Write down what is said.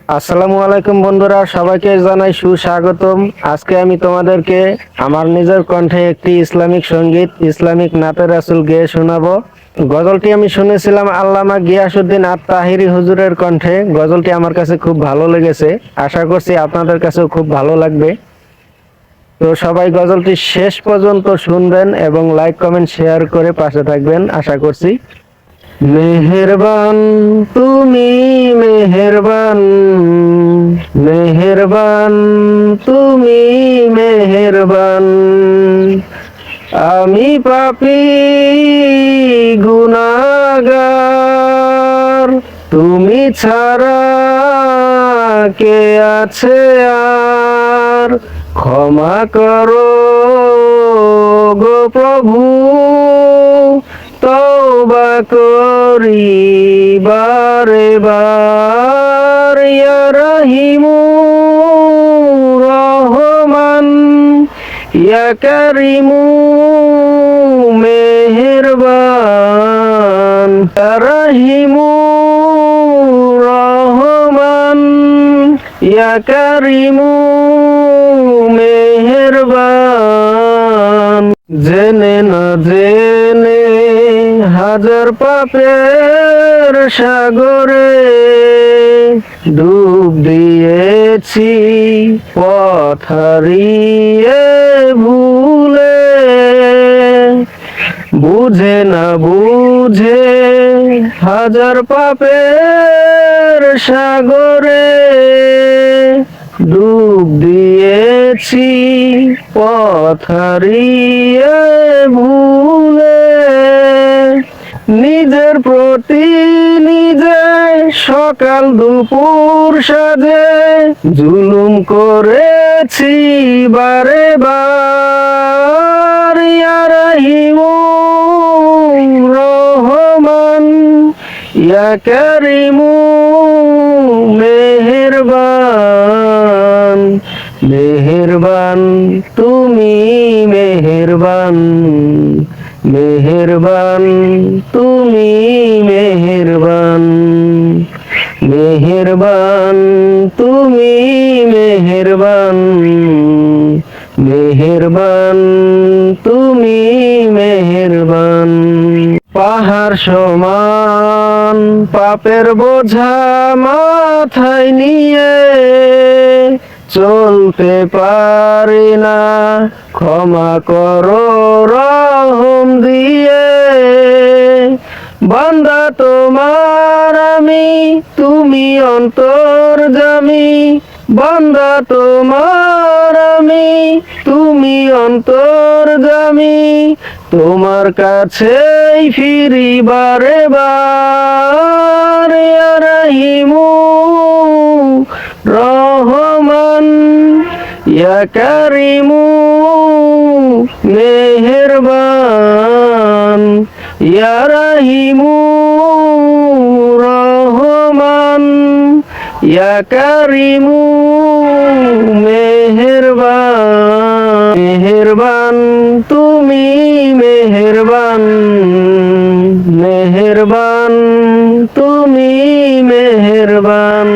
আসসালামু আলাইকুম বন্ধুরা, সবাইকে জানাই সুস্বাগতম। আজকে আমি তোমাদেরকে আমার নিজের কণ্ঠে একটি ইসলামিক সঙ্গীত, ইসলামিক নাতে রাসূল গেয়ে শোনাবো। গজলটি আমি শুনেছিলাম আল্লামা গিয়াসউদ্দিন আত-তাহিরি হুজুরের কণ্ঠে। গজলটি আমার কাছে খুব ভালো লেগেছে, আশা করছি আপনাদের কাছেও খুব ভালো লাগবে। তো সবাই গজলটি শেষ পর্যন্ত শুনবেন এবং লাইক কমেন্ট শেয়ার করে পাশে থাকবেন আশা করছি। মেহেরবান তুমি মেহেরবান, মেহেরবান তুমি মেহেরবান, আমি পাপী গুনাহগার, তুমি ছাড়া কে আছে আর, ক্ষমা করো গো প্রভু, তওবা করি বারে বার, ইয়া রহিমু রহমান, ইয়া কারিমু মেহেরবান, ইয়া রহিমু রহমান, ইয়া কারিমু মেহেরবান। জেনে না জেনে হাজার পাপের সাগরে ডুব দিয়েছি, পথ হারিয়ে ভুলে, বুঝে না বুঝে হাজার পাপের সাগরে ডুব দিয়েছি, পথ হারিয়ে ভুলে, নিজের প্রতি নিজে সকাল দুপুর সাজে জুলুম করেছি বারে বার, ইয়া রহিমু রহমান, ইয়া কারিমু মেহেরবান, মেহেরবান তুমি মেহেরবান, মেহেরবান তুমি মেহেরবান, মেহেরবান তুমি মেহেরবান, মেহেরবান তুমি মেহেরবান। পাহাড় সমান পাপের বোঝা মাথায় নিয়ে চলতে পারি না, ক্ষমা করো রহম দিয়ে, বান্দা তোমার আমি, তুমি অন্তর্যামী, বান্দা তোমার আমি, তুমি অন্তর্যামী, তোমার কাছেই ফিরি বারে বার, ইয়া রহিমু রহমান, ইয়া কারিমু মেহেরবান, ইয়া রহিমু রহমান, ইয়া কারিমু মেহেরবান, মেহেরবান তুমি মেহেরবান, মেহেরবান তুমি মেহেরবান।